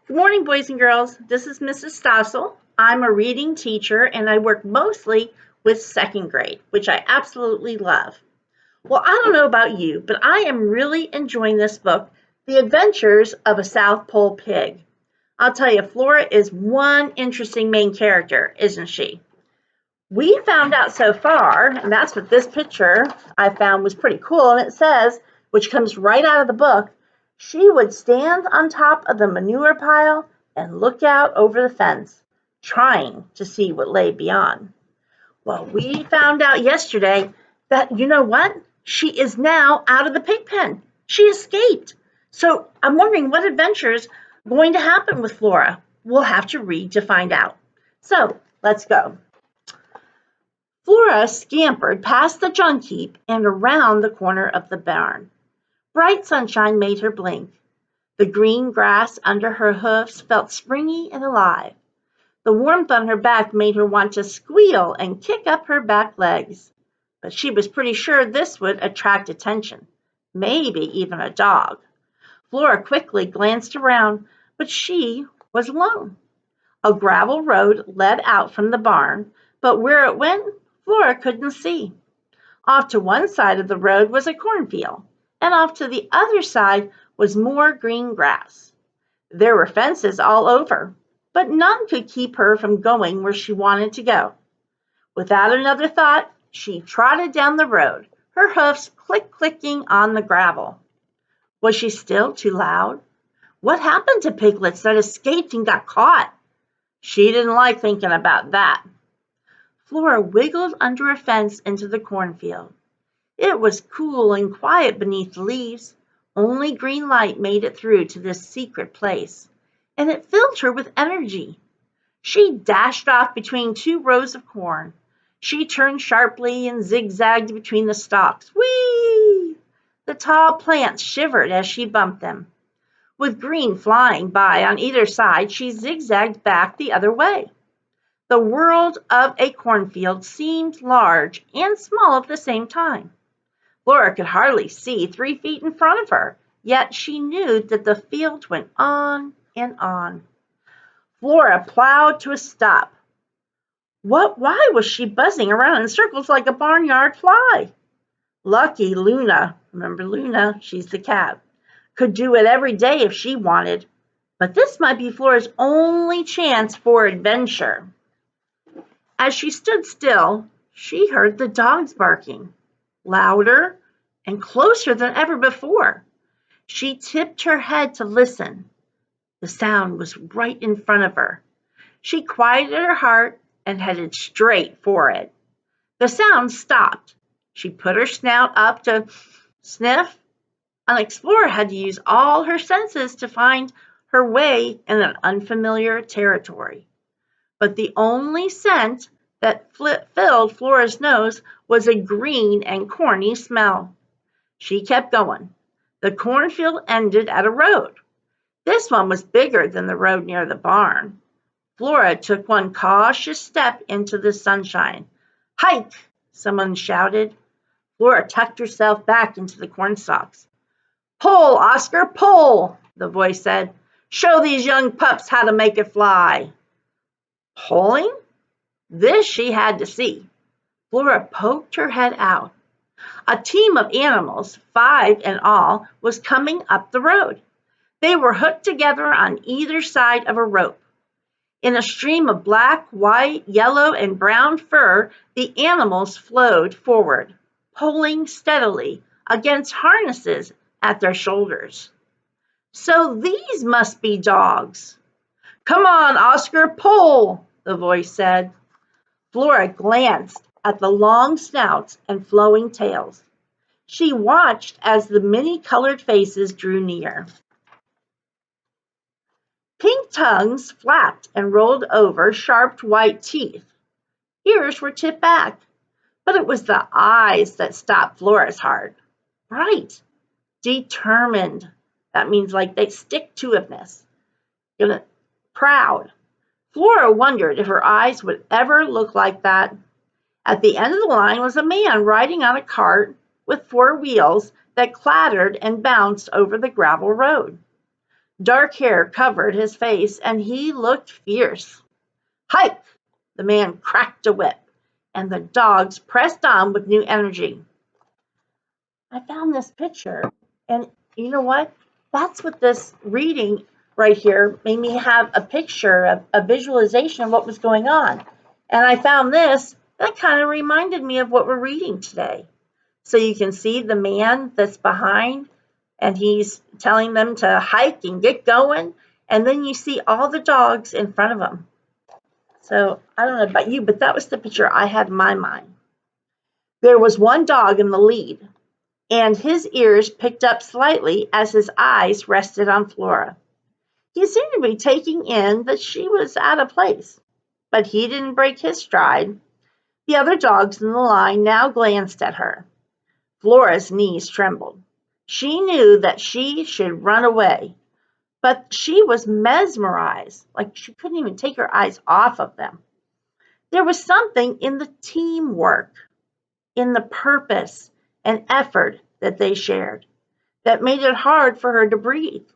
Good morning, boys and girls. This is Mrs. Stoessel. I'm a reading teacher and I work mostly with second grade, which I absolutely love. Well, I don't know about you, but I am really enjoying this book, The Adventures of a South Pole Pig. I'll tell you, Flora is one interesting main character, isn't she? We found out so far, and that's what this picture I found was pretty cool, and it says, which comes right out of the book, she would stand on top of the manure pile and look out over the fence, trying to see what lay beyond. Well, we found out yesterday that, you know what? She is now out of the pig pen. She escaped. So I'm wondering what adventures are going to happen with Flora. We'll have to read to find out. So let's go. Flora scampered past the junk heap and around the corner of the barn. Bright sunshine made her blink. The green grass under her hoofs felt springy and alive. The warmth on her back made her want to squeal and kick up her back legs. But she was pretty sure this would attract attention, maybe even a dog. Flora quickly glanced around, but she was alone. A gravel road led out from the barn, but where it went, Flora couldn't see. Off to one side of the road was a cornfield, and off to the other side was more green grass. There were fences all over, but none could keep her from going where she wanted to go. Without another thought, she trotted down the road, her hoofs clicking on the gravel. Was she still too loud? What happened to piglets that escaped and got caught? She didn't like thinking about that. Flora wiggled under a fence into the cornfield. It was cool and quiet beneath the leaves. Only green light made it through to this secret place, and it filled her with energy. She dashed off between two rows of corn. She turned sharply and zigzagged between the stalks. Whee! The tall plants shivered as she bumped them. With green flying by on either side, she zigzagged back the other way. The world of a cornfield seemed large and small at the same time. Flora could hardly see 3 feet in front of her, yet she knew that the field went on and on. Flora plowed to a stop. Why was she buzzing around in circles like a barnyard fly? Lucky Luna, remember Luna, she's the cat, could do it every day if she wanted, but this might be Flora's only chance for adventure. As she stood still, she heard the dogs barking, louder and closer than ever before. She tipped her head to listen. The sound was right in front of her. She quieted her heart and headed straight for it. The sound stopped. She put her snout up to sniff. An explorer had to use all her senses to find her way in an unfamiliar territory. But the only scent that filled Flora's nose was a green and corny smell. She kept going. The cornfield ended at a road. This one was bigger than the road near the barn. Flora took one cautious step into the sunshine. Hike! Someone shouted. Flora tucked herself back into the cornstalks. Pull, Oscar, pull, the voice said. Show these young pups how to make it fly. Pulling? This she had to see. Flora poked her head out. A team of animals, 5 in all, was coming up the road. They were hooked together on either side of a rope. In a stream of black, white, yellow, and brown fur, the animals flowed forward, pulling steadily against harnesses at their shoulders. So these must be dogs. Come on, Oscar, pull, the voice said. Flora glanced at the long snouts and flowing tails. She watched as the many-colored faces drew near. Pink tongues flapped and rolled over sharp white teeth. Ears were tipped back, but it was the eyes that stopped Flora's heart. Bright, determined. That means like they stick-to-itiveness. Proud. Flora wondered if her eyes would ever look like that. At the end of the line was a man riding on a cart with 4 wheels that clattered and bounced over the gravel road. Dark hair covered his face, and he looked fierce. "Hike!" The man cracked a whip, and the dogs pressed on with new energy. I found this picture, and you know what? That's what this reading right here made me have a picture of a visualization of what was going on. And I found this that kind of reminded me of what we're reading today. So you can see the man that's behind, and he's telling them to hike and get going. And then you see all the dogs in front of him. So I don't know about you, but that was the picture I had in my mind. There was one dog in the lead, and his ears picked up slightly as his eyes rested on Flora. He seemed to be taking in that she was out of place, but he didn't break his stride. The other dogs in the line now glanced at her. Flora's knees trembled. She knew that she should run away, but she was mesmerized, like she couldn't even take her eyes off of them. There was something in the teamwork, in the purpose and effort that they shared, that made it hard for her to breathe.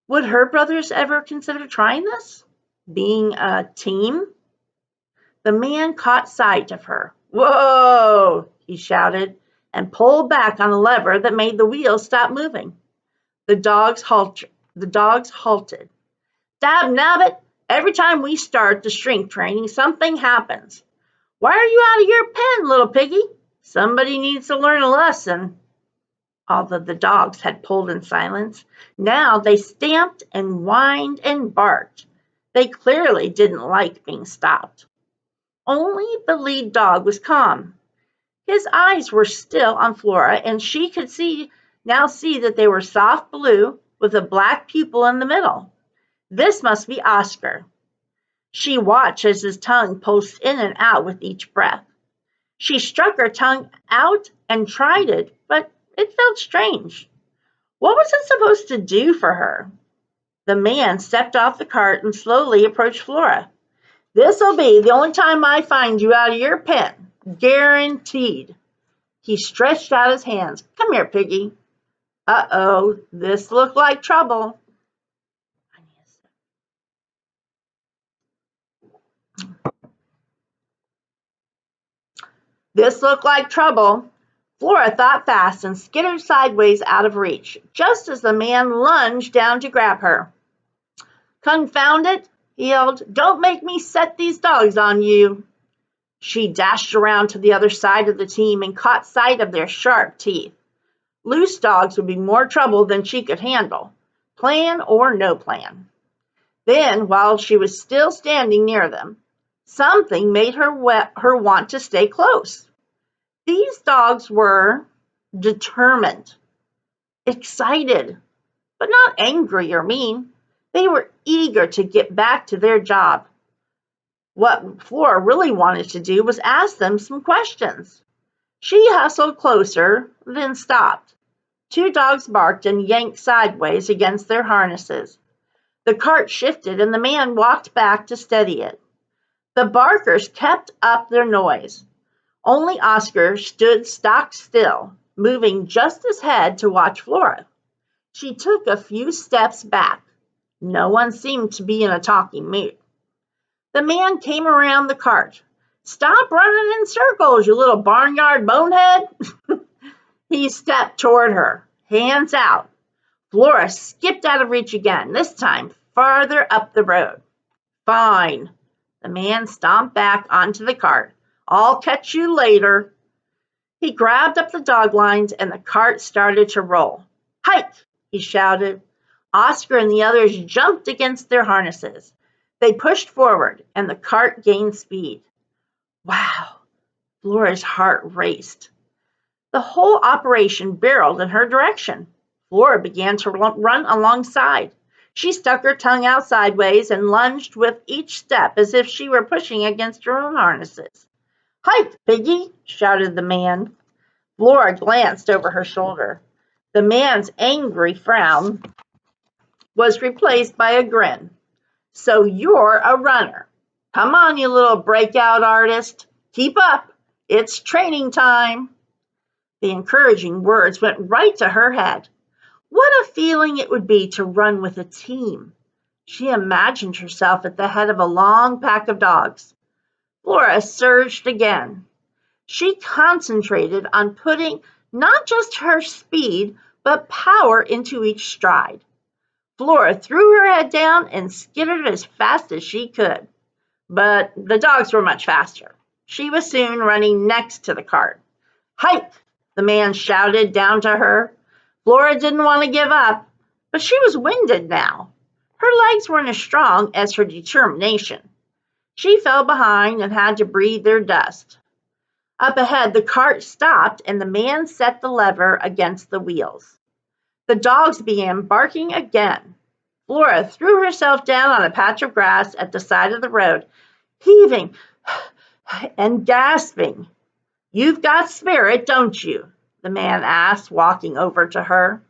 Would her brothers ever consider trying this? Being a team? The man caught sight of her. "Whoa!" he shouted, and pulled back on a lever that made the wheels stop moving. The dogs halted. "Dab nabbit, every time we start the strength training, something happens. Why are you out of your pen, little piggy? Somebody needs to learn a lesson." Although the dogs had pulled in silence, now they stamped and whined and barked. They clearly didn't like being stopped. Only the lead dog was calm. His eyes were still on Flora, and she could now see that they were soft blue with a black pupil in the middle. This must be Oscar. She watched as his tongue pulsed in and out with each breath. She struck her tongue out and tried it, but it felt strange. What was it supposed to do for her? The man stepped off the cart and slowly approached Flora. "This'll be the only time I find you out of your pen. Guaranteed." He stretched out his hands. "Come here, piggy." Uh-oh, this looked like trouble. This looked like trouble. Flora thought fast and skittered sideways out of reach, just as the man lunged down to grab her. "Confound it," he yelled. "Don't make me set these dogs on you." She dashed around to the other side of the team and caught sight of their sharp teeth. Loose dogs would be more trouble than she could handle, plan or no plan. Then, while she was still standing near them, something made her want to stay close. These dogs were determined, excited, but not angry or mean. They were eager to get back to their job. What Flora really wanted to do was ask them some questions. She hustled closer, then stopped. Two dogs barked and yanked sideways against their harnesses. The cart shifted and the man walked back to steady it. The barkers kept up their noise. Only Oscar stood stock still, moving just his head to watch Flora. She took a few steps back. No one seemed to be in a talking mood. The man came around the cart. "Stop running in circles, you little barnyard bonehead." He stepped toward her, hands out. Flora skipped out of reach again, this time farther up the road. "Fine." The man stomped back onto the cart. "I'll catch you later." He grabbed up the dog lines and the cart started to roll. "Hike!" he shouted. Oscar and the others jumped against their harnesses. They pushed forward and the cart gained speed. Wow! Flora's heart raced. The whole operation barreled in her direction. Flora began to run alongside. She stuck her tongue out sideways and lunged with each step as if she were pushing against her own harnesses. "Hike, piggy!" shouted the man. Flora glanced over her shoulder. The man's angry frown was replaced by a grin. "So you're a runner. Come on, you little breakout artist. Keep up. It's training time." The encouraging words went right to her head. What a feeling it would be to run with a team. She imagined herself at the head of a long pack of dogs. Flora surged again. She concentrated on putting not just her speed, but power into each stride. Flora threw her head down and skittered as fast as she could. But the dogs were much faster. She was soon running next to the cart. "Hike!" the man shouted down to her. Flora didn't want to give up, but she was winded now. Her legs weren't as strong as her determination. She fell behind and had to breathe their dust. Up ahead, the cart stopped and the man set the lever against the wheels. The dogs began barking again. Flora threw herself down on a patch of grass at the side of the road, heaving and gasping. "You've got spirit, don't you?" the man asked, walking over to her.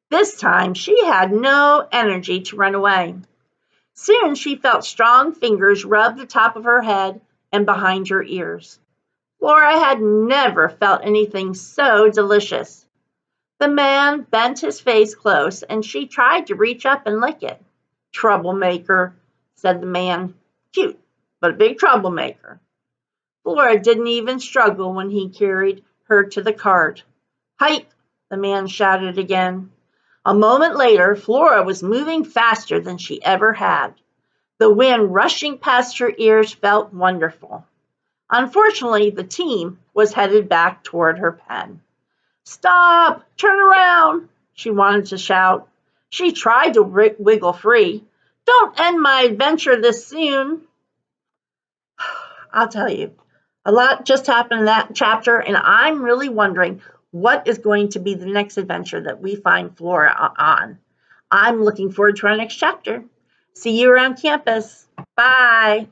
This time she had no energy to run away. Soon she felt strong fingers rub the top of her head and behind her ears. Flora had never felt anything so delicious. The man bent his face close and she tried to reach up and lick it. "Troublemaker," said the man. "Cute, but a big troublemaker." Flora didn't even struggle when he carried her to the cart. "Hike!" the man shouted again. A moment later, Flora was moving faster than she ever had. The wind rushing past her ears felt wonderful. Unfortunately, the team was headed back toward her pen. "Stop! Turn around!" she wanted to shout. She tried to wiggle free. "Don't end my adventure this soon." I'll tell you, a lot just happened in that chapter, and I'm really wondering what is going to be the next adventure that we find Flora on. I'm looking forward to our next chapter. See you around campus. Bye.